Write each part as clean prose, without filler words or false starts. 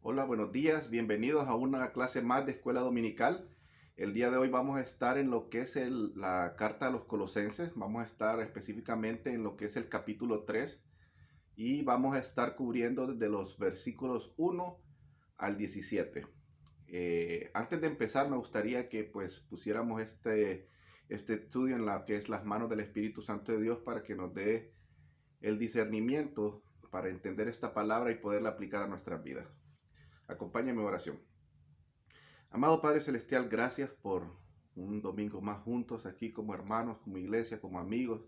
Hola, buenos días, bienvenidos a una clase más de Escuela Dominical. El día de hoy vamos a estar en lo que es la carta a los Colosenses, vamos a estar específicamente en lo que es el capítulo 3 y vamos a estar cubriendo desde los versículos 1 al 17. Antes de empezar me gustaría que pues pusiéramos este estudio en la que es las manos del Espíritu Santo de Dios para que nos dé el discernimiento para entender esta palabra y poderla aplicar a nuestras vidas. Acompáñame en oración. Amado Padre Celestial, gracias por un domingo más juntos aquí como hermanos, como iglesia, como amigos,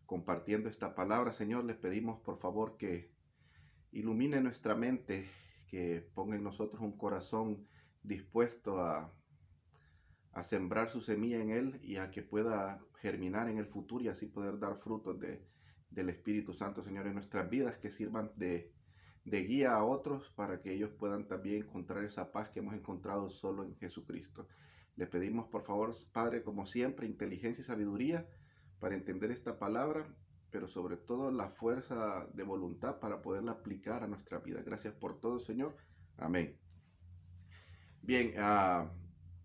compartiendo esta palabra. Señor, les pedimos por favor que ilumine nuestra mente, que ponga en nosotros un corazón dispuesto a sembrar su semilla en él y a que pueda germinar en el futuro y así poder dar frutos del Espíritu Santo, Señor, en nuestras vidas, que sirvan de guía a otros para que ellos puedan también encontrar esa paz que hemos encontrado solo en Jesucristo. Le pedimos por favor, Padre, como siempre, inteligencia y sabiduría para entender esta palabra, pero sobre todo la fuerza de voluntad para poderla aplicar a nuestra vida. Gracias por todo, Señor. Amén. Bien,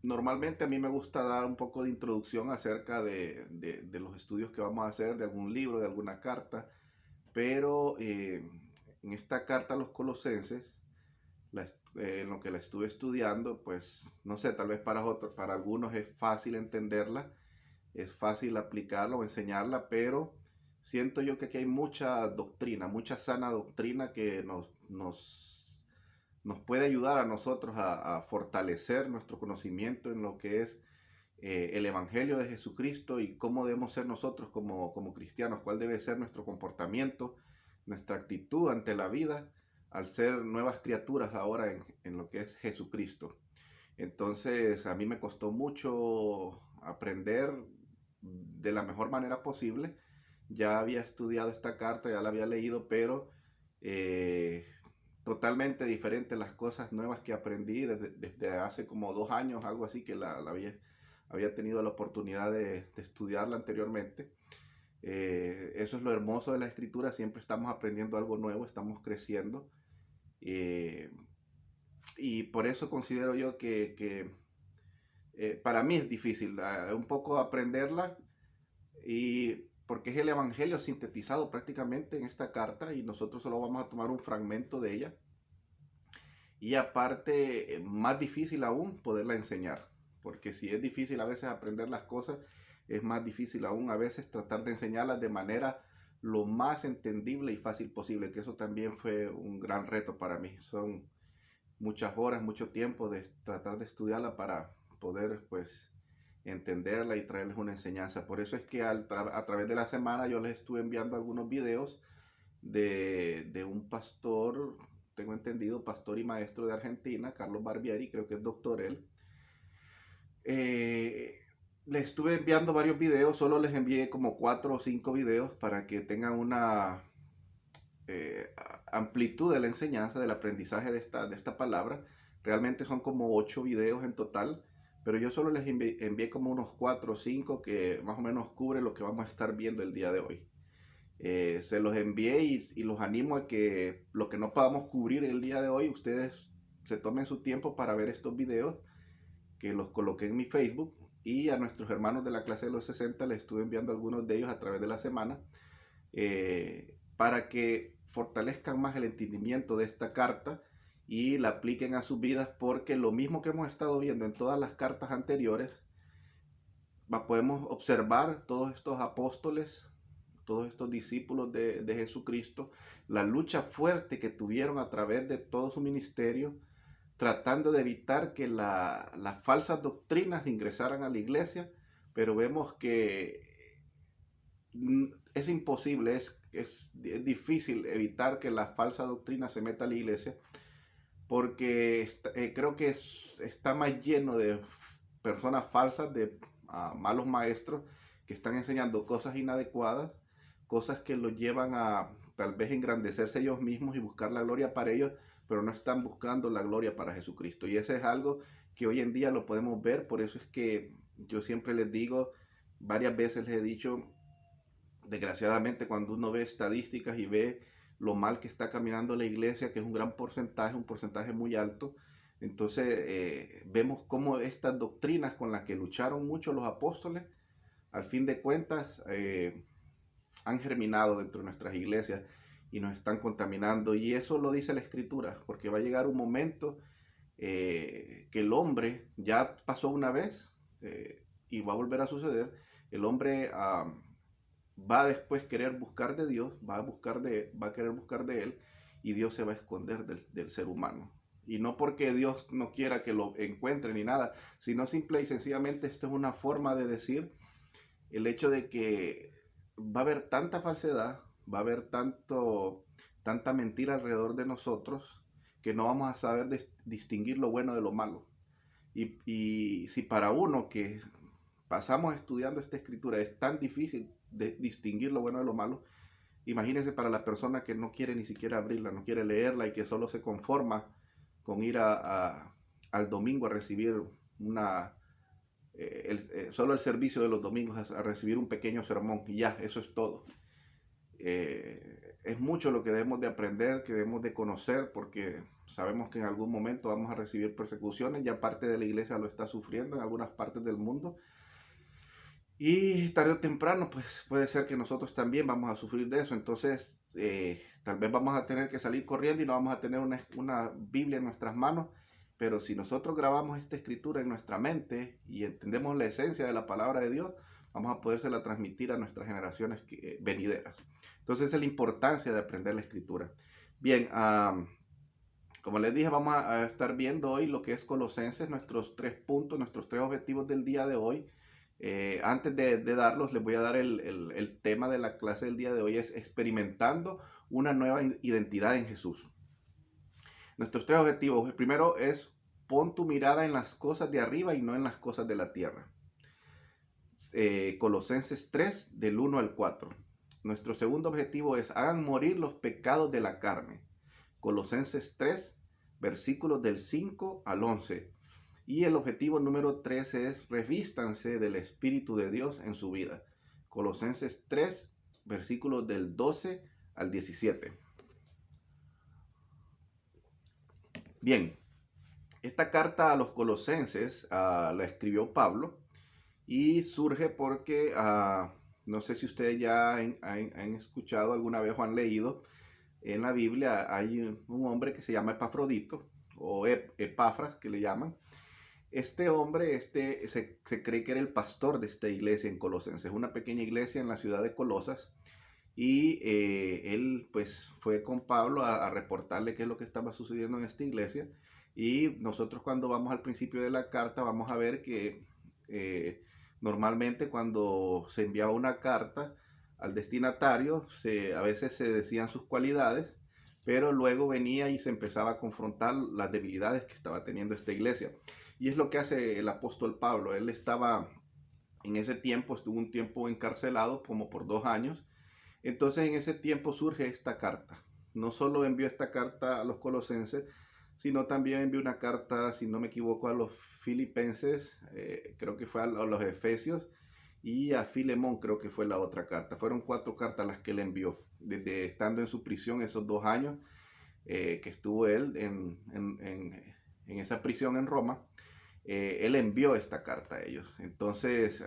normalmente a mí me gusta dar un poco de introducción acerca de los estudios que vamos a hacer, de algún libro, de alguna carta, pero en esta carta a los Colosenses, en lo que la estuve estudiando, pues no sé, tal vez para algunos es fácil entenderla, es fácil aplicarla o enseñarla, pero siento yo que aquí hay mucha doctrina, mucha sana doctrina que nos puede ayudar a nosotros a fortalecer nuestro conocimiento en lo que es el Evangelio de Jesucristo y cómo debemos ser nosotros como cristianos, cuál debe ser nuestro comportamiento, nuestra actitud ante la vida al ser nuevas criaturas ahora en lo que es Jesucristo. Entonces a mí me costó mucho aprender de la mejor manera posible. Ya había estudiado esta carta, ya la había leído, pero eh, totalmente diferente las cosas nuevas que aprendí desde hace como 2 años, algo así, que la había tenido la oportunidad de estudiarla anteriormente. Eso es lo hermoso de la escritura, siempre estamos aprendiendo algo nuevo, estamos creciendo. eh, y por eso considero yo que para mí es difícil un poco aprenderla, y porque es el Evangelio sintetizado prácticamente en esta carta y nosotros solo vamos a tomar un fragmento de ella. Y aparte, más difícil aún poderla enseñar, porque si es difícil a veces aprender las cosas, es más difícil aún a veces tratar de enseñarlas de manera lo más entendible y fácil posible, que eso también fue un gran reto para mí. Son muchas horas, mucho tiempo de tratar de estudiarla para poder pues entenderla y traerles una enseñanza. Por eso es que a través de la semana yo les estuve enviando algunos videos de un pastor, tengo entendido, pastor y maestro de Argentina, Carlos Barbieri, creo que es doctor él. Eh, Les estuve enviando varios videos, solo les envié como 4 o 5 videos para que tengan una amplitud de la enseñanza, del aprendizaje de esta palabra. Realmente son como 8 videos en total, pero yo solo les envié como unos 4 o 5 que más o menos cubren lo que vamos a estar viendo el día de hoy. Se los envié y los animo a que lo que no podamos cubrir el día de hoy, ustedes se tomen su tiempo para ver estos videos, que los coloqué en mi Facebook, y a nuestros hermanos de la clase de los 60 les estuve enviando algunos de ellos a través de la semana, para que fortalezcan más el entendimiento de esta carta y la apliquen a sus vidas, porque lo mismo que hemos estado viendo en todas las cartas anteriores, podemos observar todos estos apóstoles, todos estos discípulos de Jesucristo, la lucha fuerte que tuvieron a través de todo su ministerio, tratando de evitar que las falsas doctrinas ingresaran a la iglesia, pero vemos que es imposible, es difícil evitar que la falsa doctrina se meta a la iglesia, porque creo que está más lleno de personas falsas, de malos maestros que están enseñando cosas inadecuadas, cosas que los llevan a tal vez engrandecerse ellos mismos y buscar la gloria para ellos, pero no están buscando la gloria para Jesucristo. Y ese es algo que hoy en día lo podemos ver. Por eso es que yo siempre les digo, varias veces les he dicho, desgraciadamente cuando uno ve estadísticas y ve lo mal que está caminando la iglesia, que es un gran porcentaje, un porcentaje muy alto. Entonces vemos cómo estas doctrinas con las que lucharon mucho los apóstoles, al fin de cuentas, han germinado dentro de nuestras iglesias y nos están contaminando. Y eso lo dice la Escritura, porque va a llegar un momento que el hombre ya pasó una vez y va a volver a suceder. El hombre va a después querer buscar de Dios, va a querer buscar de él, y Dios se va a esconder del ser humano. Y no porque Dios no quiera que lo encuentre ni nada, sino simple y sencillamente esto es una forma de decir el hecho de que va a haber tanta falsedad, va a haber tanta mentira alrededor de nosotros, que no vamos a saber distinguir lo bueno de lo malo. Y si para uno que pasamos estudiando esta escritura es tan difícil de distinguir lo bueno de lo malo, imagínense para la persona que no quiere ni siquiera abrirla, no quiere leerla y que solo se conforma con ir al domingo a recibir solo el servicio de los domingos, a recibir un pequeño sermón y ya, eso es todo. Es mucho lo que debemos de aprender, que debemos de conocer, porque sabemos que en algún momento vamos a recibir persecuciones, ya parte de la iglesia lo está sufriendo en algunas partes del mundo, y tarde o temprano pues puede ser que nosotros también vamos a sufrir de eso. Entonces tal vez vamos a tener que salir corriendo y no vamos a tener una Biblia en nuestras manos, pero si nosotros grabamos esta escritura en nuestra mente y entendemos la esencia de la palabra de Dios, vamos a podérsela transmitir a nuestras generaciones venideras. Entonces esa es la importancia de aprender la escritura. Bien, como les dije, vamos a estar viendo hoy lo que es Colosenses, nuestros 3 puntos, nuestros 3 objetivos del día de hoy. Antes de darlos, les voy a dar el tema de la clase del día de hoy, es experimentando una nueva identidad en Jesús. Nuestros 3 objetivos. El primero es: pon tu mirada en las cosas de arriba y no en las cosas de la tierra. Colosenses 3, del 1 al 4. Nuestro segundo objetivo es: hagan morir los pecados de la carne. Colosenses 3, versículos del 5 al 11. Y el objetivo número 3 es: revístanse del Espíritu de Dios en su vida. Colosenses 3, versículos del 12 al 17. Bien, esta carta a los Colosenses la escribió Pablo y surge porque, no sé si ustedes ya han escuchado alguna vez o han leído, en la Biblia hay un hombre que se llama Epafrodito, o Epafras, que le llaman. Este hombre se cree que era el pastor de esta iglesia en Colosenses, una pequeña iglesia en la ciudad de Colosas, y él pues fue con Pablo a reportarle qué es lo que estaba sucediendo en esta iglesia. Y nosotros, cuando vamos al principio de la carta, vamos a ver que normalmente cuando se enviaba una carta al destinatario, a veces se decían sus cualidades, pero luego venía y se empezaba a confrontar las debilidades que estaba teniendo esta iglesia. Y es lo que hace el apóstol Pablo. Él estaba en ese tiempo, estuvo un tiempo encarcelado como por 2 años. Entonces en ese tiempo surge esta carta. No solo envió esta carta a los colosenses, sino también envió una carta, si no me equivoco, a los filipenses, creo que fue a los efesios, y a Filemón creo que fue la otra carta. Fueron 4 cartas las que él envió, desde estando en su prisión esos 2 años que estuvo él en esa prisión en Roma. Él envió esta carta a ellos. Entonces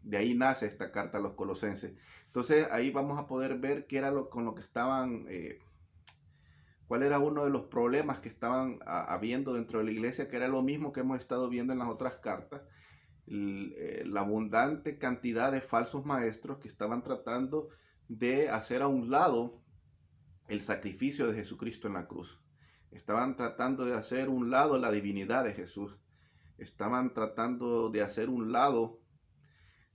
de ahí nace esta carta a los colosenses. Entonces ahí vamos a poder ver qué era con lo que estaban, cuál era uno de los problemas que estaban habiendo dentro de la iglesia, que era lo mismo que hemos estado viendo en las otras cartas. La abundante cantidad de falsos maestros que estaban tratando de hacer a un lado el sacrificio de Jesucristo en la cruz. Estaban tratando de hacer a un lado la divinidad de Jesús. Estaban tratando de hacer a un lado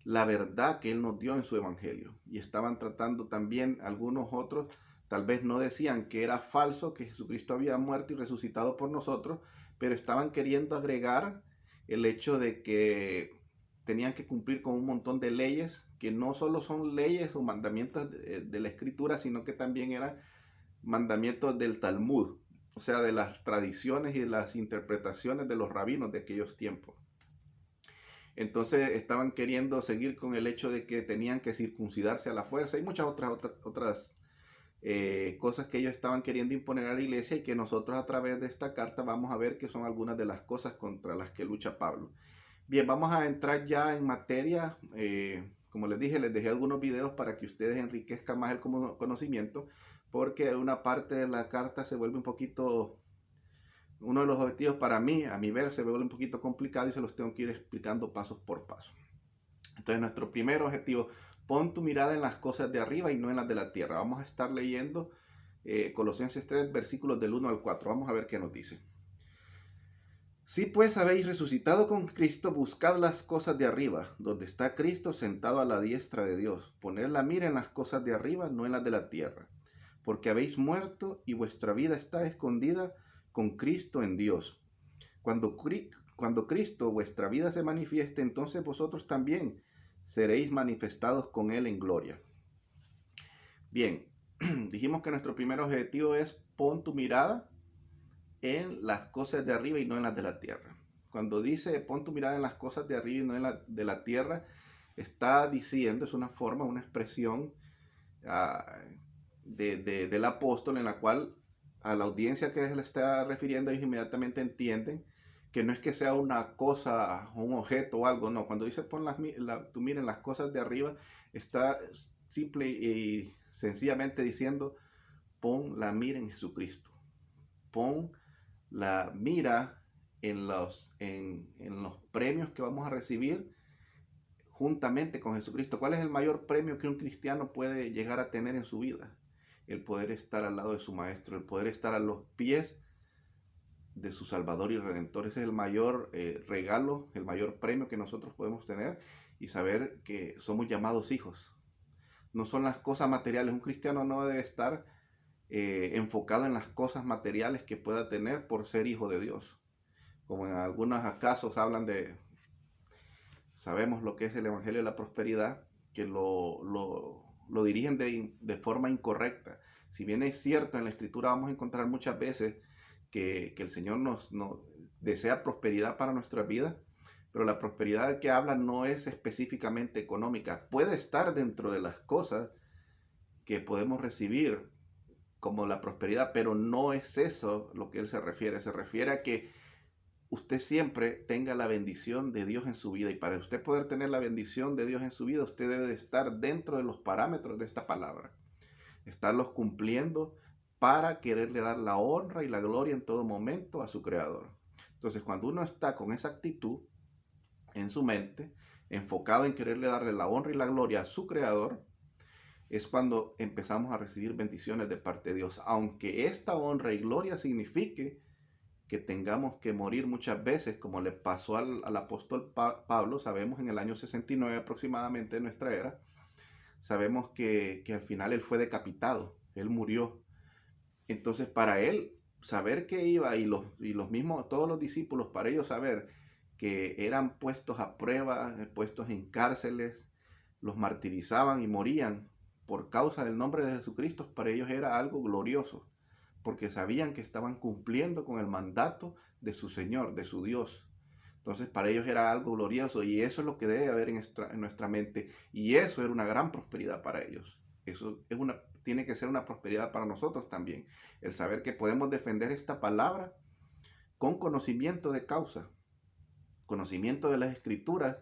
la verdad que Él nos dio en su evangelio. Y estaban tratando también, algunos otros, tal vez no decían que era falso, que Jesucristo había muerto y resucitado por nosotros, pero estaban queriendo agregar el hecho de que tenían que cumplir con un montón de leyes, que no solo son leyes o mandamientos de la Escritura, sino que también eran mandamientos del Talmud, o sea, de las tradiciones y de las interpretaciones de los rabinos de aquellos tiempos. Entonces estaban queriendo seguir con el hecho de que tenían que circuncidarse a la fuerza y muchas otras cosas que ellos estaban queriendo imponer a la iglesia y que nosotros a través de esta carta vamos a ver que son algunas de las cosas contra las que lucha Pablo. Bien, vamos a entrar ya en materia. Como les dije, les dejé algunos videos para que ustedes enriquezcan más el conocimiento, porque una parte de la carta se vuelve un poquito, uno de los objetivos para mí, a mi ver, se vuelve un poquito complicado y se los tengo que ir explicando pasos por paso. Entonces, nuestro primer objetivo: pon tu mirada en las cosas de arriba y no en las de la tierra. Vamos a estar leyendo Colosenses 3, versículos del 1 al 4. Vamos a ver qué nos dice. Si pues habéis resucitado con Cristo, buscad las cosas de arriba, donde está Cristo sentado a la diestra de Dios. Poned la mira en las cosas de arriba, no en las de la tierra. Porque habéis muerto y vuestra vida está escondida con Cristo en Dios. Cuando Cristo, vuestra vida, se manifieste, entonces vosotros también seréis manifestados con Él en gloria. Bien, dijimos que nuestro primer objetivo es: pon tu mirada en las cosas de arriba y no en las de la tierra. Cuando dice pon tu mirada en las cosas de arriba y no en las de la tierra, está diciendo, es una forma, una expresión del apóstol, en la cual a la audiencia que se le está refiriendo, ellos inmediatamente entienden que no es que sea una cosa, un objeto o algo, no. Cuando dice pon tu mira en las cosas de arriba, está simple y sencillamente diciendo: pon la mira en Jesucristo. Pon la mira en los premios que vamos a recibir juntamente con Jesucristo. ¿Cuál es el mayor premio que un cristiano puede llegar a tener en su vida? El poder estar al lado de su Maestro, el poder estar a los pies de su Salvador y Redentor. Ese es el mayor regalo, el mayor premio que nosotros podemos tener, y saber que somos llamados hijos. No son las cosas materiales. Un cristiano no debe estar enfocado en las cosas materiales que pueda tener por ser hijo de Dios. Como en algunos casos hablan de, sabemos lo que es el Evangelio de la Prosperidad, que lo dirigen de forma incorrecta. Si bien es cierto, en la Escritura vamos a encontrar muchas veces que el Señor nos desea prosperidad para nuestra vida, pero la prosperidad que habla no es específicamente económica. Puede estar dentro de las cosas que podemos recibir como la prosperidad, pero no es eso lo que él se refiere. Se refiere a que usted siempre tenga la bendición de Dios en su vida, y para usted poder tener la bendición de Dios en su vida, usted debe de estar dentro de los parámetros de esta palabra, estarlos cumpliendo para quererle dar la honra y la gloria en todo momento a su Creador. Entonces, cuando uno está con esa actitud en su mente, enfocado en quererle darle la honra y la gloria a su Creador, es cuando empezamos a recibir bendiciones de parte de Dios. Aunque esta honra y gloria signifique que tengamos que morir muchas veces, como le pasó al apóstol Pablo, sabemos en el año 69 aproximadamente de nuestra era, sabemos que al final él fue decapitado, él murió. Entonces, para él saber que iba, y los mismos, todos los discípulos, para ellos saber que eran puestos a prueba, puestos en cárceles, los martirizaban y morían por causa del nombre de Jesucristo, para ellos era algo glorioso, porque sabían que estaban cumpliendo con el mandato de su Señor, de su Dios. Entonces, para ellos era algo glorioso, y eso es lo que debe haber en nuestra mente, y eso era una gran prosperidad para ellos. Eso tiene que ser una prosperidad para nosotros también, el saber que podemos defender esta palabra con conocimiento de causa, conocimiento de las Escrituras,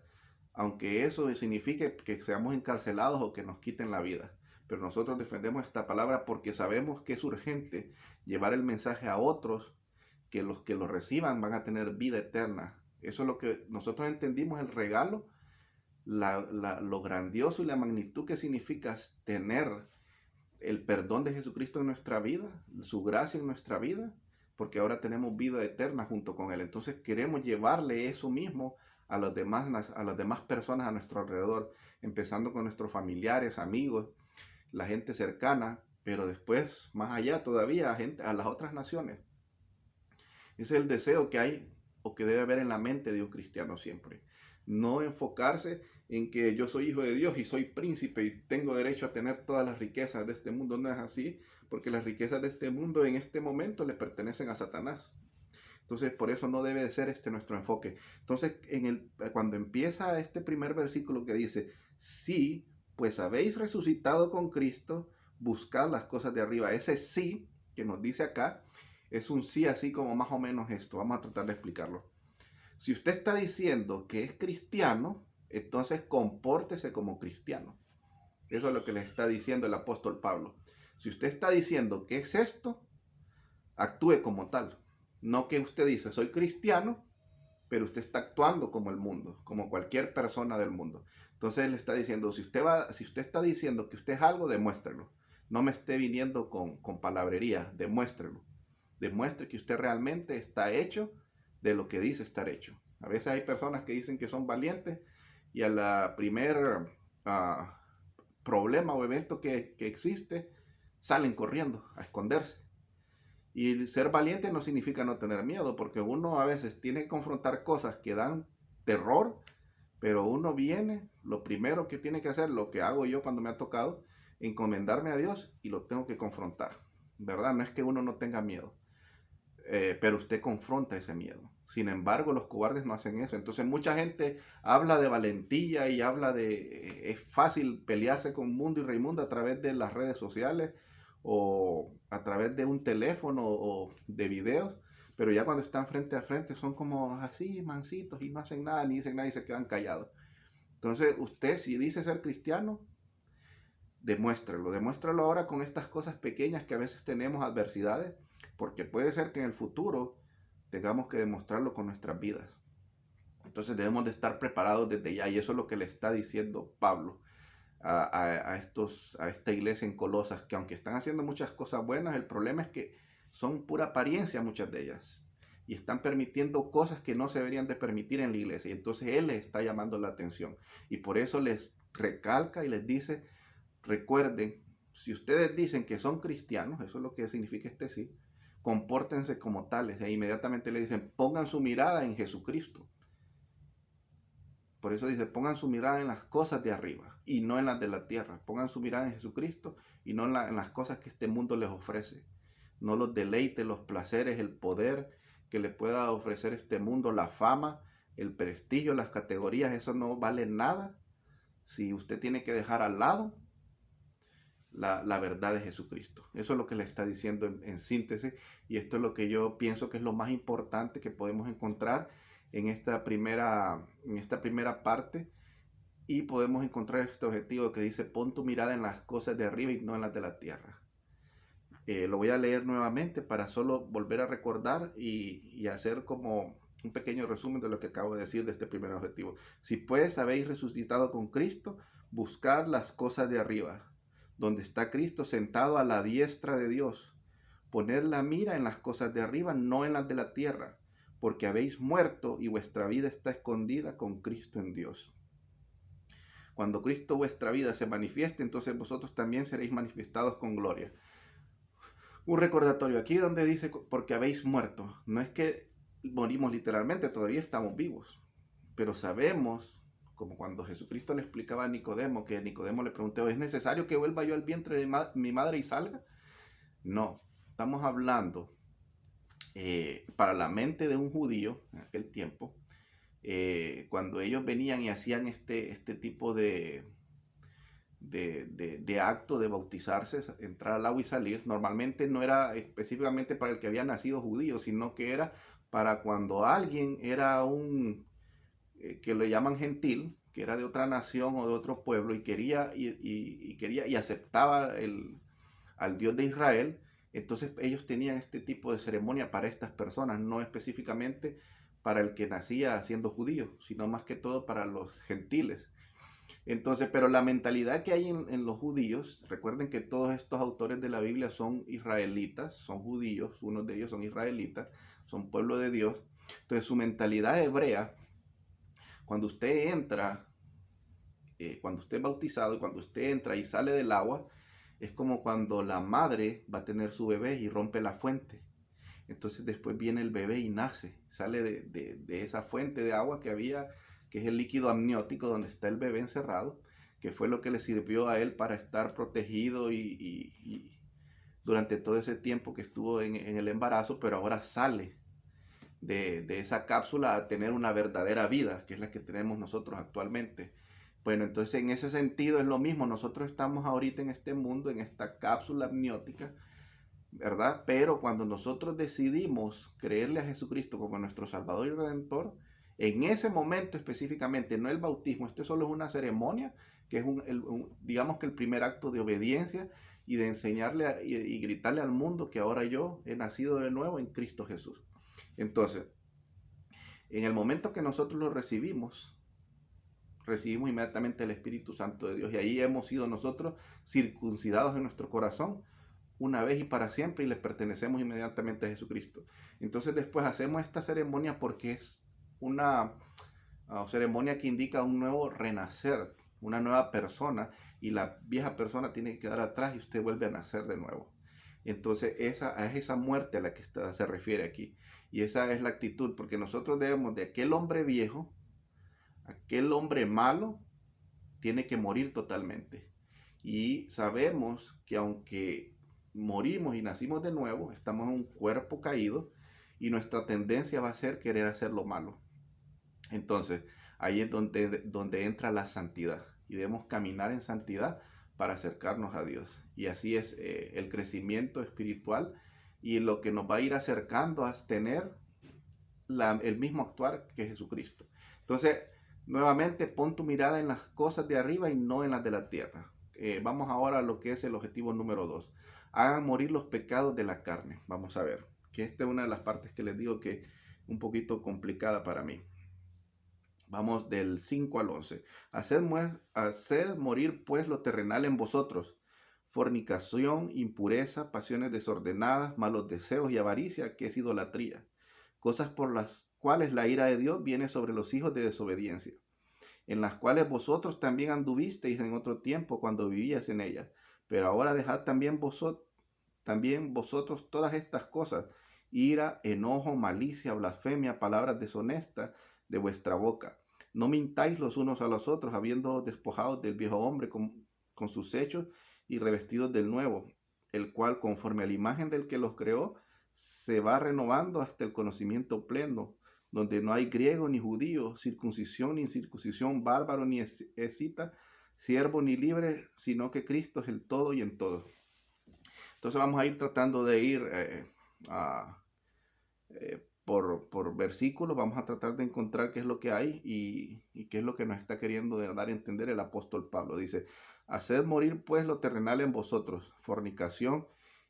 aunque eso signifique que seamos encarcelados o que nos quiten la vida. Pero nosotros defendemos esta palabra porque sabemos que es urgente llevar el mensaje a otros, que los que lo reciban van a tener vida eterna. Eso es lo que nosotros entendimos, el regalo, lo grandioso y la magnitud que significa tener el perdón de Jesucristo en nuestra vida, su gracia en nuestra vida, porque ahora tenemos vida eterna junto con Él. Entonces queremos llevarle eso mismo a las demás personas a nuestro alrededor, empezando con nuestros familiares, amigos, la gente cercana, pero después, más allá todavía, a las otras naciones. Ese es el deseo que hay o que debe haber en la mente de un cristiano siempre. No enfocarse en que yo soy hijo de Dios y soy príncipe y tengo derecho a tener todas las riquezas de este mundo. No es así, porque las riquezas de este mundo en este momento le pertenecen a Satanás. Entonces, por eso no debe de ser nuestro enfoque. Entonces, cuando empieza este primer versículo que dice: sí, pues habéis resucitado con Cristo, buscad las cosas de arriba. Ese sí que nos dice acá es un sí así como más o menos esto. Vamos a tratar de explicarlo. Si usted está diciendo que es cristiano, entonces compórtese como cristiano. Eso es lo que le está diciendo el apóstol Pablo. Si usted está diciendo que es esto, actúe como tal. No que usted dice, soy cristiano, pero usted está actuando como el mundo, como cualquier persona del mundo. Entonces él está diciendo, si usted está diciendo que usted es algo, demuéstrelo. No me esté viniendo con palabrería, demuéstrelo. Demuestre que usted realmente está hecho de lo que dice estar hecho. A veces hay personas que dicen que son valientes y a la primer problema o evento que existe, salen corriendo a esconderse. Y ser valiente no significa no tener miedo, porque uno a veces tiene que confrontar cosas que dan terror, pero uno viene, lo primero que tiene que hacer, lo que hago yo cuando me ha tocado, encomendarme a Dios y lo tengo que confrontar, ¿verdad? No es que uno no tenga miedo, pero usted confronta ese miedo. Sin embargo, los cobardes no hacen eso. Entonces mucha gente habla de valentía y habla de es fácil pelearse con Mundo y Raimundo a través de las redes sociales o a través de un teléfono o de videos, pero ya cuando están frente a frente son como así, mansitos, y no hacen nada, ni dicen nada y se quedan callados. Entonces usted, si dice ser cristiano, demuéstralo ahora con estas cosas pequeñas que a veces tenemos adversidades, porque puede ser que en el futuro tengamos que demostrarlo con nuestras vidas. Entonces debemos de estar preparados desde ya, y eso es lo que le está diciendo Pablo a esta iglesia en Colosas, que aunque están haciendo muchas cosas buenas, el problema es que son pura apariencia muchas de ellas, y están permitiendo cosas que no se deberían de permitir en la iglesia, y entonces él les está llamando la atención, y por eso les recalca y les dice, recuerden, si ustedes dicen que son cristianos, eso es lo que significa este sí, compórtense como tales, e inmediatamente le dicen, pongan su mirada en Jesucristo. Por eso dice, pongan su mirada en las cosas de arriba y no en las de la tierra. Pongan su mirada en Jesucristo y no en las cosas que este mundo les ofrece. No los deleites, los placeres, el poder que le pueda ofrecer este mundo, la fama, el prestigio, las categorías. Eso no vale nada si usted tiene que dejar al lado la verdad de Jesucristo. Eso es lo que le está diciendo en síntesis, y esto es lo que yo pienso que es lo más importante que podemos encontrar en esta primera parte, y podemos encontrar este objetivo que dice, pon tu mirada en las cosas de arriba y no en las de la tierra. Lo voy a leer nuevamente para solo volver a recordar y hacer como un pequeño resumen de lo que acabo de decir de este primer objetivo. Si pues habéis resucitado con Cristo, buscad las cosas de arriba, donde está Cristo sentado a la diestra de Dios. Poned la mira en las cosas de arriba, no en las de la tierra, porque habéis muerto y vuestra vida está escondida con Cristo en Dios. Cuando Cristo vuestra vida se manifieste, entonces vosotros también seréis manifestados con gloria. Un recordatorio aquí donde dice, porque habéis muerto. No es que morimos literalmente, todavía estamos vivos, pero sabemos, como cuando Jesucristo le explicaba a Nicodemo, que Nicodemo le preguntó, ¿es necesario que vuelva yo al vientre de mi madre y salga? No, estamos hablando para la mente de un judío en aquel tiempo, cuando ellos venían y hacían este tipo de acto de bautizarse, entrar al agua y salir, normalmente no era específicamente para el que había nacido judío, sino que era para cuando alguien era que lo llaman gentil, que era de otra nación o de otro pueblo y quería y aceptaba al Dios de Israel. Entonces ellos tenían este tipo de ceremonia para estas personas, no específicamente para el que nacía siendo judío, sino más que todo para los gentiles. Entonces, pero la mentalidad que hay en los judíos, recuerden que todos estos autores de la Biblia son israelitas, son judíos, unos de ellos son israelitas, son pueblo de Dios. Entonces su mentalidad hebrea, cuando usted entra, cuando usted es bautizado, cuando usted entra y sale del agua, es como cuando la madre va a tener su bebé y rompe la fuente. Entonces después viene el bebé y nace, sale de esa fuente de agua que había, que es el líquido amniótico donde está el bebé encerrado, que fue lo que le sirvió a él para estar protegido y durante todo ese tiempo que estuvo en el embarazo, pero ahora sale de esa cápsula a tener una verdadera vida, que es la que tenemos nosotros actualmente. Bueno, entonces en ese sentido es lo mismo. Nosotros estamos ahorita en este mundo, en esta cápsula amniótica, ¿verdad? Pero cuando nosotros decidimos creerle a Jesucristo como nuestro Salvador y Redentor, en ese momento específicamente, no el bautismo, esto solo es una ceremonia, que es digamos que el primer acto de obediencia y de enseñarle y gritarle al mundo que ahora yo he nacido de nuevo en Cristo Jesús. Entonces, en el momento que nosotros lo recibimos inmediatamente el Espíritu Santo de Dios y ahí hemos sido nosotros circuncidados en nuestro corazón una vez y para siempre y les pertenecemos inmediatamente a Jesucristo. Entonces después hacemos esta ceremonia porque es una ceremonia que indica un nuevo renacer, una nueva persona, y la vieja persona tiene que quedar atrás y usted vuelve a nacer de nuevo. Entonces esa es esa muerte a la que se refiere aquí. Y esa es la actitud, porque nosotros debemos de aquel hombre viejo, aquel hombre malo, tiene que morir totalmente. Y sabemos que aunque morimos y nacimos de nuevo, estamos en un cuerpo caído y nuestra tendencia va a ser querer hacer lo malo. Entonces, ahí es donde entra la santidad y debemos caminar en santidad para acercarnos a Dios. Y así es el crecimiento espiritual y lo que nos va a ir acercando a tener el mismo actuar que Jesucristo. Entonces, nuevamente pon tu mirada en las cosas de arriba y no en las de la tierra. Vamos ahora a lo que es el objetivo número 2. Hagan morir los pecados de la carne. Vamos a ver, que esta es una de las partes que les digo que es un poquito complicada para mí. Vamos del 5 al 11. Haced morir pues lo terrenal en vosotros: fornicación, impureza, pasiones desordenadas, malos deseos y avaricia, que es idolatría. Cosas por las cuales la ira de Dios viene sobre los hijos de desobediencia, en las cuales vosotros también anduvisteis en otro tiempo cuando vivíais en ellas. Pero ahora dejad también vosotros todas estas cosas: ira, enojo, malicia, blasfemia, palabras deshonestas de vuestra boca. No mintáis los unos a los otros, habiendo despojado del viejo hombre con sus hechos y revestidos del nuevo, el cual, conforme a la imagen del que los creó, se va renovando hasta el conocimiento pleno, donde no hay griego ni judío, circuncisión ni incircuncisión, bárbaro ni escita, siervo ni libre, sino que Cristo es el todo y en todo. Entonces vamos a ir tratando de ir por versículos, vamos a tratar de encontrar qué es lo que hay y qué es lo que nos está queriendo dar a entender el apóstol Pablo. Dice: haced morir pues lo terrenal en vosotros: fornicación,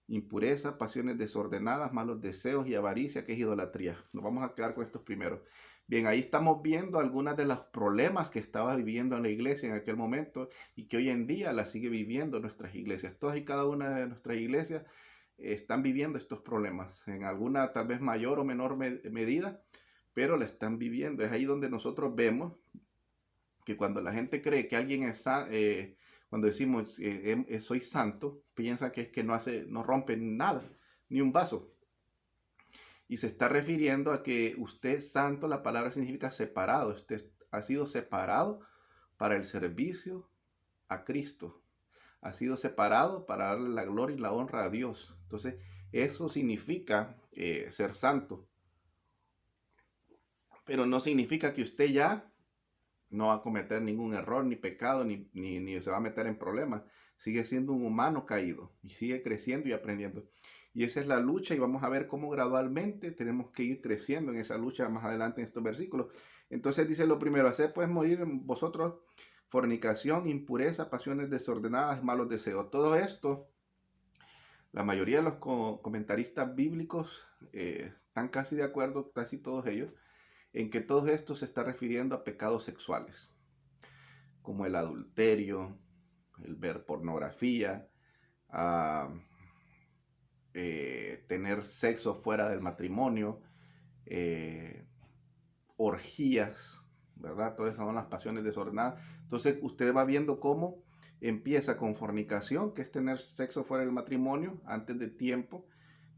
impureza, pasiones desordenadas, malos deseos y avaricia, que es idolatría. Nos vamos a quedar con estos primeros. Bien, ahí estamos viendo algunos de los problemas que estaba viviendo en la iglesia en aquel momento y que hoy en día la sigue viviendo nuestras iglesias. Todas y cada una de nuestras iglesias están viviendo estos problemas, en alguna tal vez mayor o menor medida, pero la están viviendo. Es ahí donde nosotros vemos que cuando la gente cree que alguien es cuando decimos soy santo, piensa que es que no rompe nada, ni un vaso. Y se está refiriendo a que usted es santo, la palabra significa separado. Usted ha sido separado para el servicio a Cristo. Ha sido separado para darle la gloria y la honra a Dios. Entonces, eso significa ser santo. Pero no significa que usted ya no va a cometer ningún error, ni pecado, ni se va a meter en problemas. Sigue siendo un humano caído y sigue creciendo y aprendiendo. Y esa es la lucha y vamos a ver cómo gradualmente tenemos que ir creciendo en esa lucha más adelante en estos versículos. Entonces dice lo primero: haced pues morir en vosotros fornicación, impureza, pasiones desordenadas, malos deseos. Todo esto, la mayoría de los comentaristas bíblicos están casi de acuerdo, casi todos ellos, en que todo esto se está refiriendo a pecados sexuales, como el adulterio, el ver pornografía, tener sexo fuera del matrimonio, orgías, ¿verdad? Todas esas son las pasiones desordenadas. Entonces usted va viendo cómo empieza con fornicación, que es tener sexo fuera del matrimonio antes de tiempo.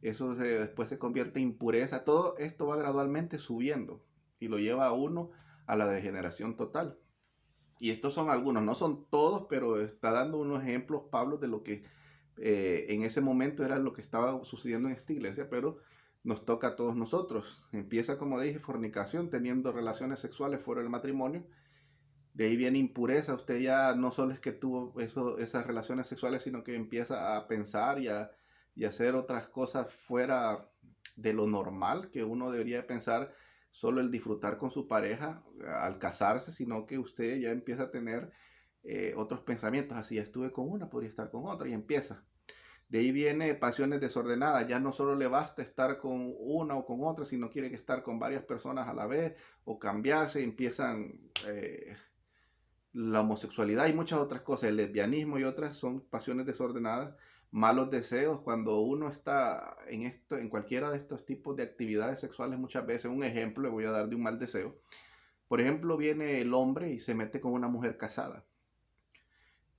Eso después se convierte en impureza. Todo esto va gradualmente subiendo y lo lleva a uno a la degeneración total. Y estos son algunos, no son todos, pero está dando unos ejemplos Pablo de lo que en ese momento era lo que estaba sucediendo en esta iglesia, pero nos toca a todos nosotros. Empieza, como dije, fornicación, teniendo relaciones sexuales fuera del matrimonio, De ahí viene impureza. Usted ya no solo es que tuvo esas relaciones sexuales, sino que empieza a pensar y a hacer otras cosas fuera de lo normal que uno debería pensar solo el disfrutar con su pareja al casarse, sino que usted ya empieza a tener otros pensamientos. Así estuve con una, podría estar con otra y empieza. De ahí viene pasiones desordenadas. Ya no solo le basta estar con una o con otra, sino quiere que estar con varias personas a la vez o cambiarse. Empiezan la homosexualidad y muchas otras cosas, el lesbianismo y otras son pasiones desordenadas, malos deseos. Cuando uno está en cualquiera de estos tipos de actividades sexuales, muchas veces, un ejemplo le voy a dar de un mal deseo. Por ejemplo, viene el hombre y se mete con una mujer casada.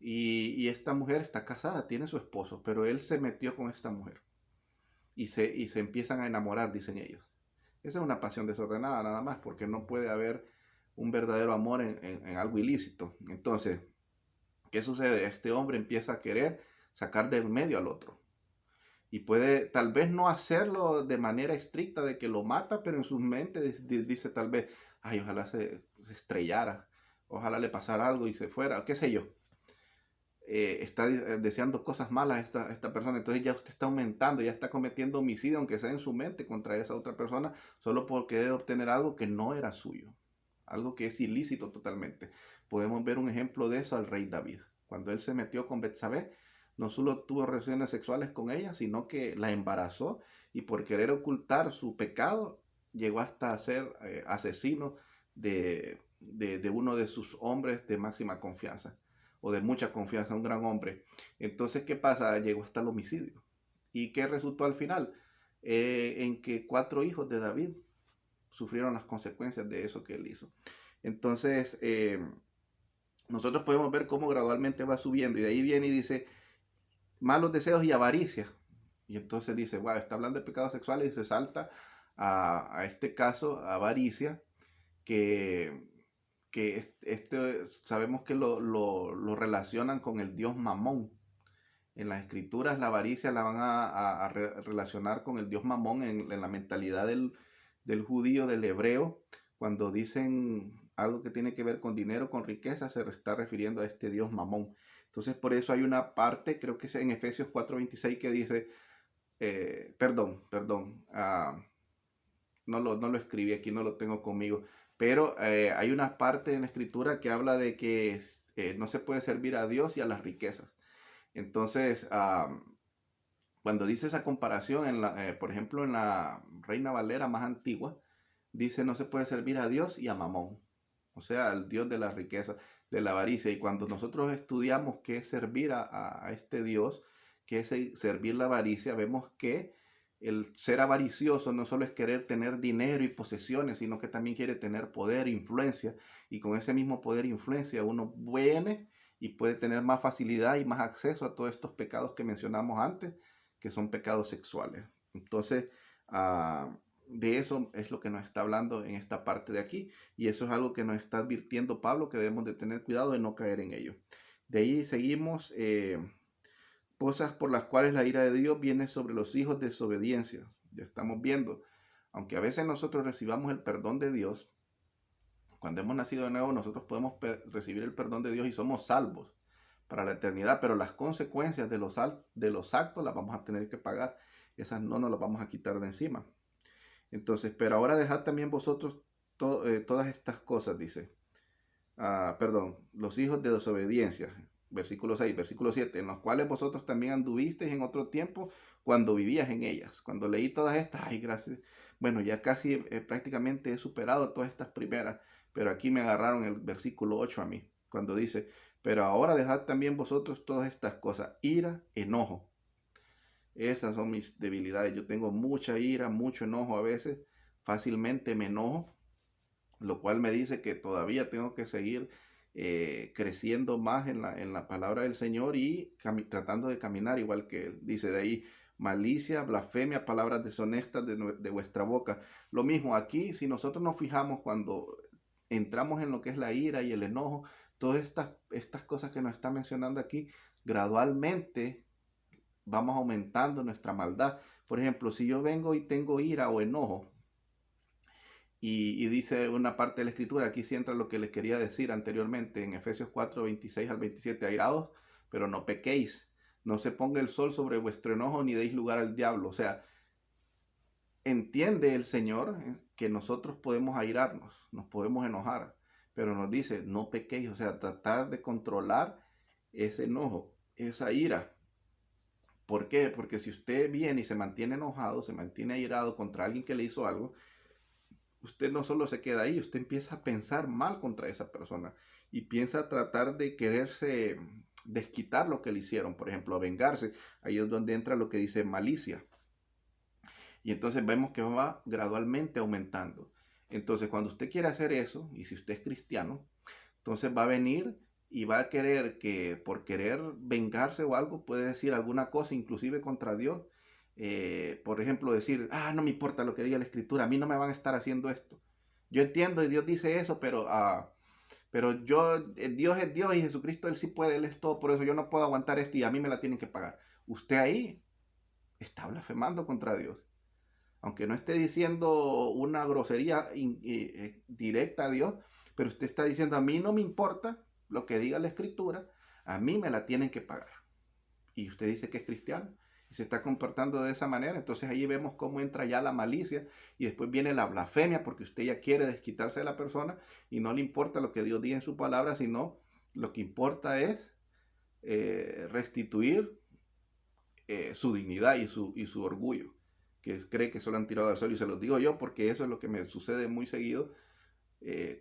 Y esta mujer está casada, tiene su esposo, pero él se metió con esta mujer. Y se empiezan a enamorar, dicen ellos. Esa es una pasión desordenada nada más, porque no puede haber un verdadero amor en algo ilícito. Entonces, ¿qué sucede? Este hombre empieza a querer sacar del medio al otro. Y puede tal vez no hacerlo de manera estricta de que lo mata, pero en su mente dice tal vez, ay, ojalá se estrellara, ojalá le pasara algo y se fuera, qué sé yo. Está deseando cosas malas a esta persona, entonces ya usted está aumentando, ya está cometiendo homicidio, aunque sea en su mente, contra esa otra persona, solo por querer obtener algo que no era suyo, algo que es ilícito totalmente. Podemos ver un ejemplo de eso al rey David. Cuando él se metió con Betsabé, no solo tuvo relaciones sexuales con ella, sino que la embarazó y por querer ocultar su pecado, llegó hasta ser asesino de uno de sus hombres de máxima confianza o de mucha confianza, un gran hombre. Entonces, ¿qué pasa? Llegó hasta el homicidio. ¿Y qué resultó al final? En que 4 hijos de David sufrieron las consecuencias de eso que él hizo. Entonces, nosotros podemos ver cómo gradualmente va subiendo y de ahí viene y dice malos deseos y avaricia. Y entonces dice, wow, está hablando de pecados sexuales y se salta a este caso, avaricia, que sabemos que lo relacionan con el dios Mamón. En las escrituras la avaricia la van a relacionar con el dios Mamón en la mentalidad del judío, del hebreo. Cuando dicen algo que tiene que ver con dinero, con riqueza, se está refiriendo a este dios Mamón. Entonces por eso hay una parte, creo que es en Efesios 4:26 que dice, no lo escribí aquí, no lo tengo conmigo, pero hay una parte en la escritura que habla de que no se puede servir a Dios y a las riquezas. Entonces, cuando dice esa comparación, por ejemplo, en la Reina Valera más antigua, dice no se puede servir a Dios y a Mamón, o sea, al Dios de la riqueza, de la avaricia. Y cuando nosotros estudiamos qué es servir a este Dios, qué es servir la avaricia, vemos que el ser avaricioso no solo es querer tener dinero y posesiones, sino que también quiere tener poder, influencia. Y con ese mismo poder e influencia uno viene y puede tener más facilidad y más acceso a todos estos pecados que mencionamos antes, que son pecados sexuales. Entonces, de eso es lo que nos está hablando en esta parte de aquí. Y eso es algo que nos está advirtiendo Pablo, que debemos de tener cuidado de no caer en ello. De ahí seguimos. Cosas por las cuales la ira de Dios viene sobre los hijos de desobediencia. Ya estamos viendo, aunque a veces nosotros recibamos el perdón de Dios, cuando hemos nacido de nuevo nosotros podemos recibir el perdón de Dios y somos salvos para la eternidad, pero las consecuencias de los actos las vamos a tener que pagar. Esas no nos las vamos a quitar de encima. Entonces, pero ahora dejad también vosotros todas estas cosas, dice. Los hijos de desobediencia. Versículo 6, versículo 7, en los cuales vosotros también anduvisteis en otro tiempo cuando vivías en ellas. Cuando leí todas estas, ay, gracias. Bueno, ya casi prácticamente he superado todas estas primeras, pero aquí me agarraron el versículo 8 a mí, cuando dice, pero ahora dejad también vosotros todas estas cosas, ira, enojo. Esas son mis debilidades. Yo tengo mucha ira, mucho enojo a veces, fácilmente me enojo, lo cual me dice que todavía tengo que seguir creciendo más en la palabra del Señor y tratando de caminar igual que Él. Dice de ahí, malicia, blasfemia, palabras deshonestas de vuestra boca. Lo mismo aquí, si nosotros nos fijamos cuando entramos en lo que es la ira y el enojo, todas estas cosas que nos está mencionando aquí, gradualmente vamos aumentando nuestra maldad. Por ejemplo, si yo vengo y tengo ira o enojo, Y dice una parte de la escritura, aquí sí entra lo que les quería decir anteriormente, en Efesios 4, 26 al 27, airaos, pero no pequéis, no se ponga el sol sobre vuestro enojo ni deis lugar al diablo. O sea, entiende el Señor que nosotros podemos airarnos, nos podemos enojar, pero nos dice, no pequéis, o sea, tratar de controlar ese enojo, esa ira. ¿Por qué? Porque si usted viene y se mantiene enojado, se mantiene airado contra alguien que le hizo algo, usted no solo se queda ahí, usted empieza a pensar mal contra esa persona y piensa a tratar de quererse desquitar lo que le hicieron, por ejemplo, a vengarse. Ahí es donde entra lo que dice malicia. Y entonces vemos que va gradualmente aumentando. Entonces, cuando usted quiere hacer eso, y si usted es cristiano, entonces va a venir y va a querer que por querer vengarse o algo, puede decir alguna cosa, inclusive contra Dios. Por ejemplo, decir, no me importa lo que diga la escritura, a mí no me van a estar haciendo esto. Yo entiendo y Dios dice eso, pero Dios es Dios y Jesucristo, Él sí puede, Él es todo, por eso yo no puedo aguantar esto y a mí me la tienen que pagar. Usted ahí está blasfemando contra Dios. Aunque no esté diciendo una grosería directa a Dios, pero usted está diciendo, a mí no me importa lo que diga la escritura, a mí me la tienen que pagar. Y usted dice que es cristiano y se está comportando de esa manera, entonces ahí vemos cómo entra ya la malicia y después viene la blasfemia porque usted ya quiere desquitarse de la persona y no le importa lo que Dios diga en su palabra, sino lo que importa es restituir su dignidad y su orgullo, que cree que solo han tirado al suelo. Y se los digo yo porque eso es lo que me sucede muy seguido.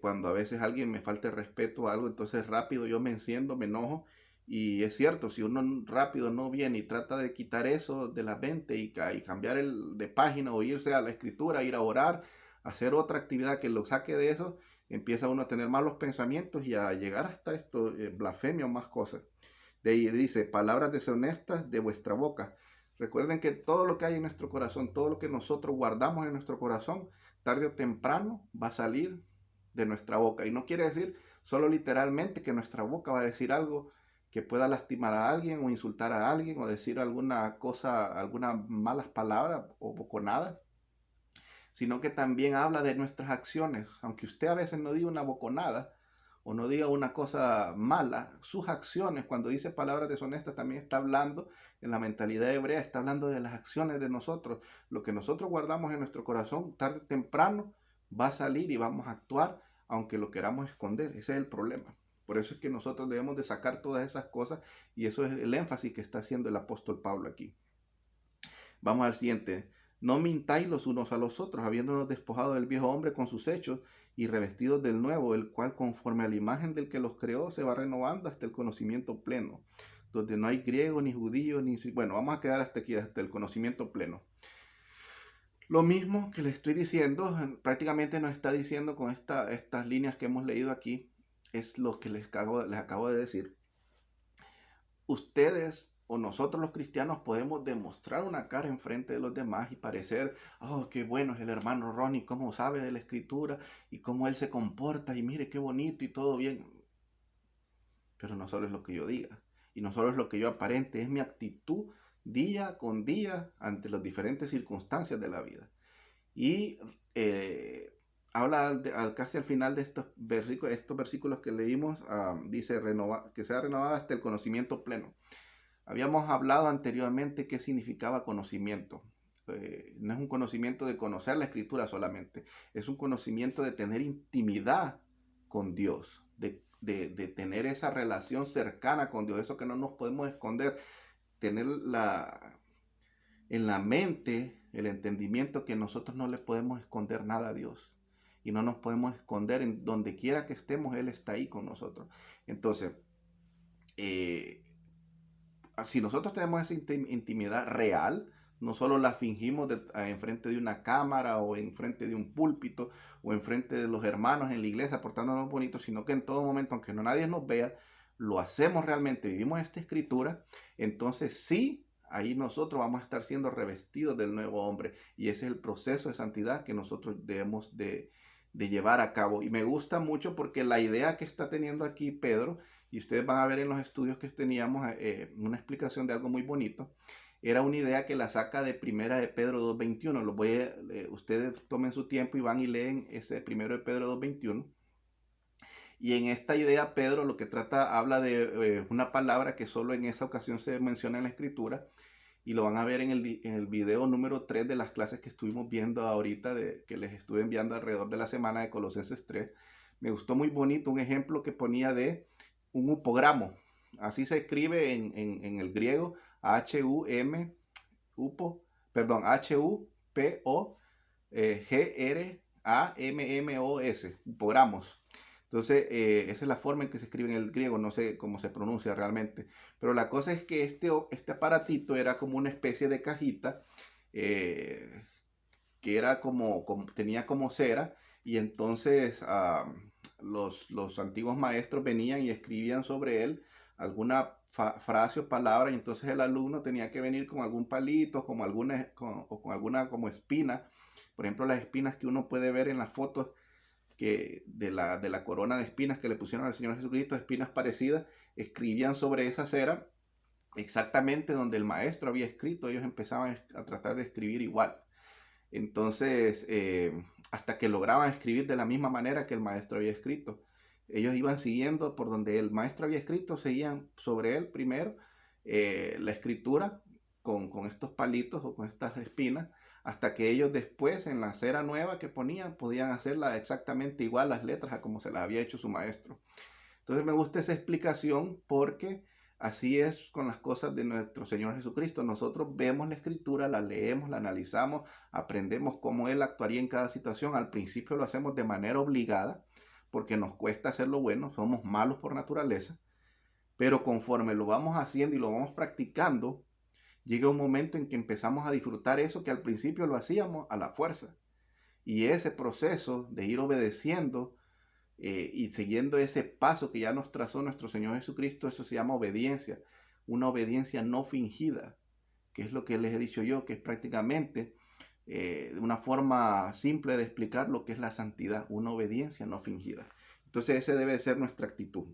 Cuando a veces alguien me falta el respeto a algo, entonces rápido yo me enciendo, me enojo. Y es cierto, si uno rápido no viene y trata de quitar eso de la mente y cambiar de página o irse a la escritura, ir a orar, hacer otra actividad que lo saque de eso, empieza uno a tener malos pensamientos y a llegar hasta esto, blasfemia o más cosas. De ahí dice, palabras deshonestas de vuestra boca. Recuerden que todo lo que hay en nuestro corazón, todo lo que nosotros guardamos en nuestro corazón, tarde o temprano va a salir de nuestra boca. Y no quiere decir solo literalmente que nuestra boca va a decir algo que pueda lastimar a alguien o insultar a alguien o decir alguna cosa, algunas malas palabras o boconadas, sino que también habla de nuestras acciones. Aunque usted a veces no diga una boconada o no diga una cosa mala, sus acciones, cuando dice palabras deshonestas, también está hablando, en la mentalidad hebrea, está hablando de las acciones de nosotros. Lo que nosotros guardamos en nuestro corazón, tarde o temprano, va a salir y vamos a actuar, aunque lo queramos esconder. Ese es el problema. Por eso es que nosotros debemos de sacar todas esas cosas y eso es el énfasis que está haciendo el apóstol Pablo aquí. Vamos al siguiente. No mintáis los unos a los otros, habiéndonos despojado del viejo hombre con sus hechos y revestidos del nuevo, el cual conforme a la imagen del que los creó se va renovando hasta el conocimiento pleno, donde no hay griego ni judío, ni... Bueno, vamos a quedar hasta aquí, hasta el conocimiento pleno. Lo mismo que le estoy diciendo, prácticamente nos está diciendo con estas líneas que hemos leído aquí, es lo que les acabo de decir. Ustedes o nosotros los cristianos podemos demostrar una cara enfrente de los demás y parecer, qué bueno es el hermano Ronnie, cómo sabe de la escritura y cómo él se comporta y mire qué bonito y todo bien. Pero no solo es lo que yo diga y no solo es lo que yo aparente, es mi actitud día con día ante las diferentes circunstancias de la vida. Y habla casi al final de estos versículos que leímos, dice que sea renovada hasta el conocimiento pleno. Habíamos hablado anteriormente qué significaba conocimiento. No es un conocimiento de conocer la escritura solamente, es un conocimiento de tener intimidad con Dios, de tener esa relación cercana con Dios, eso que no nos podemos esconder, tener en la mente el entendimiento que nosotros no le podemos esconder nada a Dios y no nos podemos esconder en donde quiera que estemos, Él está ahí con nosotros. Entonces, si nosotros tenemos esa intimidad real, no solo la fingimos enfrente de una cámara o enfrente de un púlpito o enfrente de los hermanos en la iglesia portándonos bonitos, sino que en todo momento, aunque no nadie nos vea, lo hacemos realmente, vivimos esta escritura, entonces sí, ahí nosotros vamos a estar siendo revestidos del nuevo hombre y ese es el proceso de santidad que nosotros debemos de llevar a cabo. Y me gusta mucho porque la idea que está teniendo aquí Pedro, y ustedes van a ver en los estudios que teníamos una explicación de algo muy bonito, era una idea que la saca de Primera de Pedro 2:21. Ustedes tomen su tiempo y van y leen ese Primero de Pedro 2:21. Y en esta idea Pedro lo que trata, habla de una palabra que solo en esa ocasión se menciona en la Escritura, y lo van a ver en el video número 3 de las clases que estuvimos viendo ahorita, que les estuve enviando alrededor de la semana, de Colosenses 3. Me gustó muy bonito un ejemplo que ponía de un upogramo. Así se escribe en el griego, H-U-P-O-G-R-A-M-M-O-S, upogramos. Entonces, esa es la forma en que se escribe en el griego, no sé cómo se pronuncia realmente. Pero la cosa es que este aparatito era como una especie de cajita, que era tenía como cera, y entonces los antiguos maestros venían y escribían sobre él alguna frase o palabra, y entonces el alumno tenía que venir con algún palito, o con alguna como espina. Por ejemplo, las espinas que uno puede ver en las fotos de la corona de espinas que le pusieron al Señor Jesucristo, espinas parecidas, escribían sobre esa cera exactamente donde el maestro había escrito. Ellos empezaban a tratar de escribir igual. Entonces, hasta que lograban escribir de la misma manera que el maestro había escrito. Ellos iban siguiendo por donde el maestro había escrito, seguían sobre él primero la escritura con estos palitos o con estas espinas, hasta que ellos después en la cera nueva que ponían podían hacerla exactamente igual las letras a como se las había hecho su maestro. Entonces me gusta esa explicación porque así es con las cosas de nuestro Señor Jesucristo. Nosotros vemos la Escritura, la leemos, la analizamos, aprendemos cómo Él actuaría en cada situación. Al principio lo hacemos de manera obligada porque nos cuesta hacer lo bueno, somos malos por naturaleza, pero conforme lo vamos haciendo y lo vamos practicando, llega un momento en que empezamos a disfrutar eso que al principio lo hacíamos a la fuerza. Y ese proceso de ir obedeciendo y siguiendo ese paso que ya nos trazó nuestro Señor Jesucristo, eso se llama obediencia, una obediencia no fingida, que es lo que les he dicho yo, que es prácticamente una forma simple de explicar lo que es la santidad, una obediencia no fingida. Entonces esa debe ser nuestra actitud.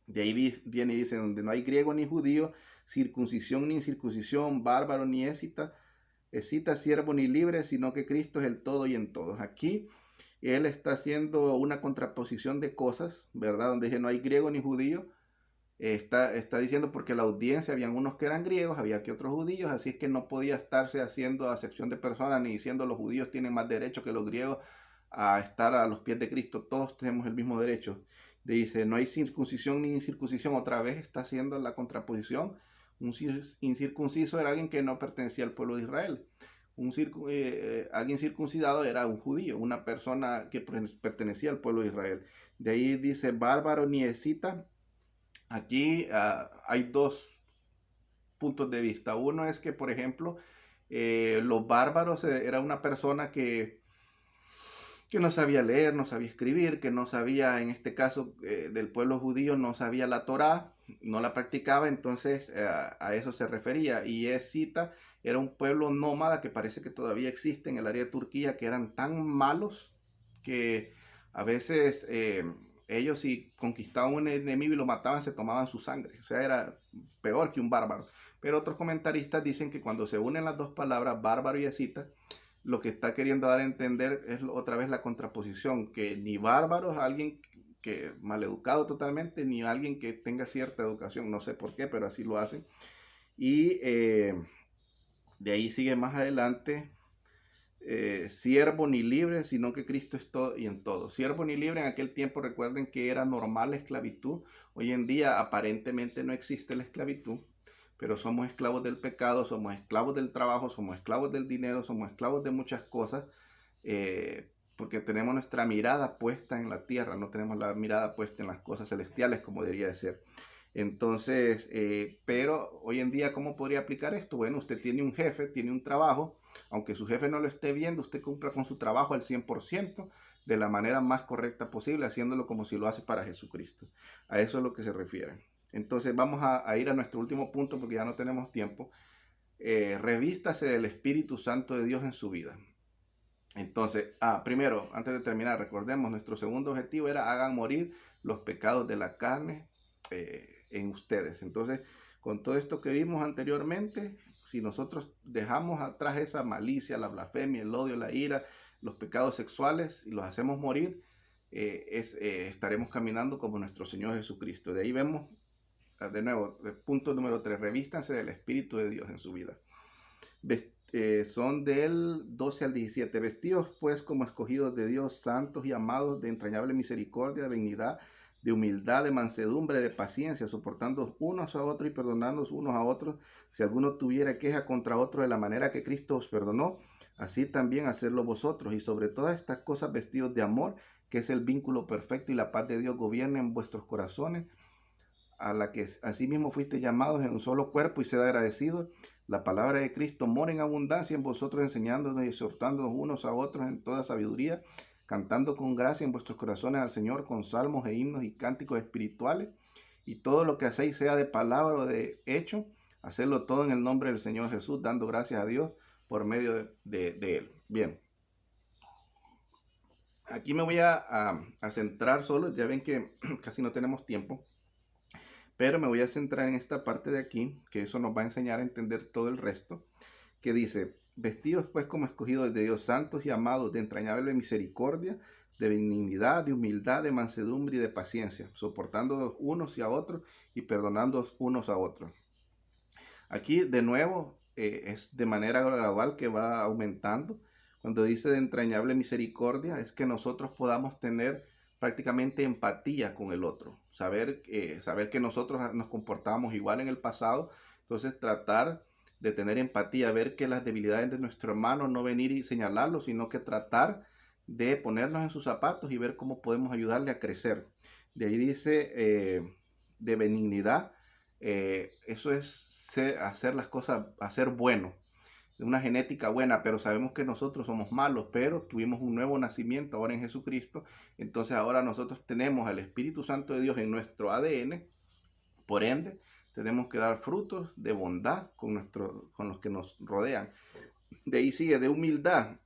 De ahí viene y dice, donde no hay griego ni judío, circuncisión ni incircuncisión, bárbaro ni escita, siervo ni libre, sino que Cristo es el todo y en todos. Aquí él está haciendo una contraposición de cosas, ¿verdad? Donde dice no hay griego ni judío. Está diciendo porque la audiencia, habían unos que eran griegos, había que otros judíos, así es que no podía estarse haciendo acepción de personas ni diciendo los judíos tienen más derecho que los griegos a estar a los pies de Cristo. Todos tenemos el mismo derecho. Dice no hay circuncisión ni incircuncisión, otra vez está haciendo la contraposición. Un incircunciso era alguien que no pertenecía al pueblo de Israel. Alguien circuncidado era un judío, una persona que pertenecía al pueblo de Israel. De ahí dice bárbaro ni escita. Aquí hay dos puntos de vista. Uno es que, por ejemplo, los bárbaros era una persona que no sabía leer, no sabía escribir, que no sabía, en este caso del pueblo judío, no sabía la Torá, no la practicaba, entonces a eso se refería. Y escita era un pueblo nómada que parece que todavía existe en el área de Turquía, que eran tan malos que a veces ellos, si conquistaban un enemigo y lo mataban, se tomaban su sangre. O sea, era peor que un bárbaro. Pero otros comentaristas dicen que cuando se unen las dos palabras, bárbaro y escita, lo que está queriendo dar a entender es otra vez la contraposición, que ni bárbaro es alguien que maleducado totalmente, ni alguien que tenga cierta educación, no sé por qué, pero así lo hacen. Y de ahí sigue más adelante, siervo ni libre, sino que Cristo es todo y en todo. Siervo ni libre, en aquel tiempo recuerden que era normal la esclavitud. Hoy en día aparentemente no existe la esclavitud, pero somos esclavos del pecado, somos esclavos del trabajo, somos esclavos del dinero, somos esclavos de muchas cosas, porque tenemos nuestra mirada puesta en la tierra, no tenemos la mirada puesta en las cosas celestiales como debería de ser. Entonces, pero hoy en día, ¿cómo podría aplicar esto? Bueno, usted tiene un jefe, tiene un trabajo, aunque su jefe no lo esté viendo, usted cumpla con su trabajo al 100%, de la manera más correcta posible, haciéndolo como si lo hace para Jesucristo. A eso es lo que se refiere. Entonces vamos a ir a nuestro último punto porque ya no tenemos tiempo. Revístase del Espíritu Santo de Dios en su vida. Entonces, primero, antes de terminar, recordemos, nuestro segundo objetivo era hagan morir los pecados de la carne en ustedes. Entonces, Con todo esto que vimos anteriormente, si nosotros dejamos atrás esa malicia, la blasfemia, el odio, la ira, los pecados sexuales y los hacemos morir, estaremos caminando como nuestro Señor Jesucristo. De ahí vemos, de nuevo, el punto número 3, revístanse del Espíritu de Dios en su vida. Son del 12 al 17. Vestidos pues como escogidos de Dios, santos y amados, de entrañable misericordia, de benignidad, de humildad, de mansedumbre, de paciencia, soportando unos a otros y perdonándonos unos a otros, si alguno tuviera queja contra otro, de la manera que Cristo os perdonó, así también hacerlo vosotros. Y sobre todas estas cosas vestidos de amor, que es el vínculo perfecto, y la paz de Dios gobierne en vuestros corazones, a la que asimismo fuiste llamados en un solo cuerpo, y sed agradecidos. La palabra de Cristo mora en abundancia en vosotros, enseñándonos y exhortándonos unos a otros en toda sabiduría, cantando con gracia en vuestros corazones al Señor con salmos e himnos y cánticos espirituales. Y todo lo que hacéis, sea de palabra o de hecho, hacedlo todo en el nombre del Señor Jesús, dando gracias a Dios por medio de Él. Bien. Aquí me voy a centrar solo, ya ven que casi no tenemos tiempo, pero me voy a centrar en esta parte de aquí, que eso nos va a enseñar a entender todo el resto, que dice: vestidos pues como escogidos de Dios, santos y amados, de entrañable misericordia, de benignidad, de humildad, de mansedumbre y de paciencia, soportándonos unos y a otros y perdonándonos unos a otros. Aquí de nuevo es de manera gradual que va aumentando. Cuando dice de entrañable misericordia, es que nosotros podamos tener prácticamente empatía con el otro, saber que nosotros nos comportábamos igual en el pasado, entonces tratar de tener empatía, ver que las debilidades de nuestro hermano, no venir y señalarlo, sino que tratar de ponernos en sus zapatos y ver cómo podemos ayudarle a crecer. De ahí dice de benignidad, eso es hacer las cosas, hacer bueno, de una genética buena, pero sabemos que nosotros somos malos, pero tuvimos un nuevo nacimiento ahora en Jesucristo, entonces ahora nosotros tenemos al Espíritu Santo de Dios en nuestro ADN, por ende, tenemos que dar frutos de bondad con los que nos rodean. De ahí sigue de humildad.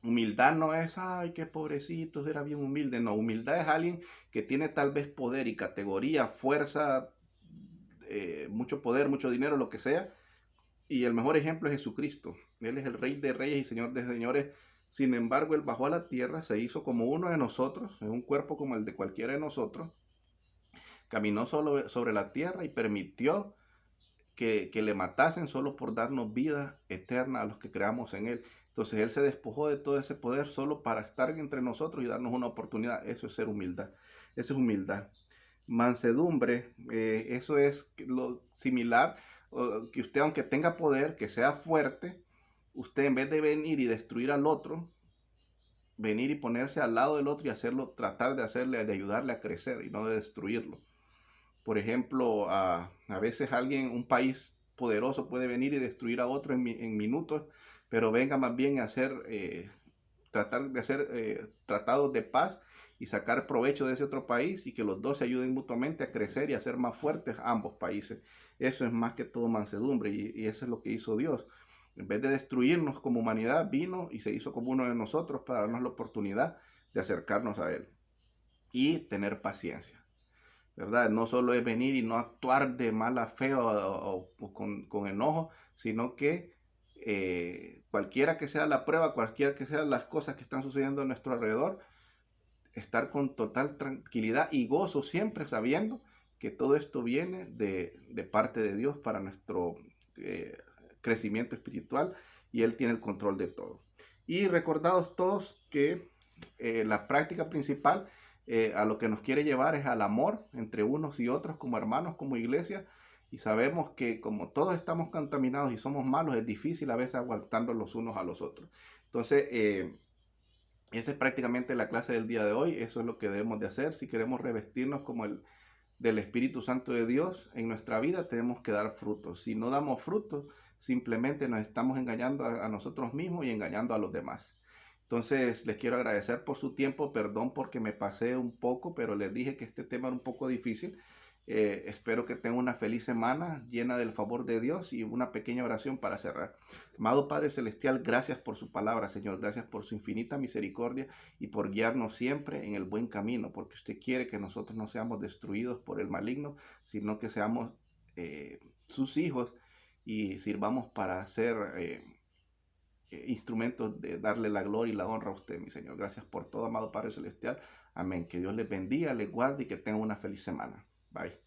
Humildad no es, ay, qué pobrecito, era bien humilde. No, humildad es alguien que tiene tal vez poder y categoría, fuerza, mucho poder, mucho dinero, lo que sea. Y el mejor ejemplo es Jesucristo. Él es el Rey de Reyes y Señor de Señores. Sin embargo, Él bajó a la tierra, se hizo como uno de nosotros, en un cuerpo como el de cualquiera de nosotros. Caminó solo sobre la tierra y permitió que le matasen solo por darnos vida eterna a los que creamos en Él. Entonces Él se despojó de todo ese poder solo para estar entre nosotros y darnos una oportunidad. Eso es ser humildad. Eso es humildad. Mansedumbre, eso es lo similar, que usted, aunque tenga poder, que sea fuerte, usted, en vez de venir y destruir al otro, venir y ponerse al lado del otro y hacerlo, tratar de hacerle, de ayudarle a crecer y no de destruirlo. Por ejemplo, a veces un país poderoso puede venir y destruir a otro en minutos, pero venga más bien a tratar de hacer tratados de paz y sacar provecho de ese otro país, y que los dos se ayuden mutuamente a crecer y a ser más fuertes ambos países. Eso es más que todo mansedumbre, y eso es lo que hizo Dios. En vez de destruirnos como humanidad, vino y se hizo como uno de nosotros para darnos la oportunidad de acercarnos a Él y tener paciencia. ¿Verdad? No solo es venir y no actuar de mala fe o con enojo, sino que cualquiera que sea la prueba, cualquiera que sean las cosas que están sucediendo a nuestro alrededor, estar con total tranquilidad y gozo, siempre sabiendo que todo esto viene de parte de Dios para nuestro crecimiento espiritual, y Él tiene el control de todo. Y recordados todos que la práctica principal a lo que nos quiere llevar es al amor entre unos y otros como hermanos, como iglesia, y sabemos que como todos estamos contaminados y somos malos, es difícil a veces aguantarnos los unos a los otros. Entonces, esa es prácticamente la clase del día de hoy. Eso es lo que debemos de hacer. Si queremos revestirnos como del Espíritu Santo de Dios en nuestra vida, tenemos que dar frutos. Si no damos frutos, simplemente nos estamos engañando a nosotros mismos y engañando a los demás. Entonces, les quiero agradecer por su tiempo. Perdón porque me pasé un poco, pero les dije que este tema era un poco difícil. Espero que tengan una feliz semana llena del favor de Dios, y una pequeña oración para cerrar. Amado Padre Celestial, gracias por su palabra, Señor. Gracias por su infinita misericordia y por guiarnos siempre en el buen camino, porque usted quiere que nosotros no seamos destruidos por el maligno, sino que seamos sus hijos y sirvamos para ser instrumentos de darle la gloria y la honra a usted, mi Señor. Gracias por todo, amado Padre Celestial. Amén. Que Dios les bendiga, les guarde y que tengan una feliz semana. Bye.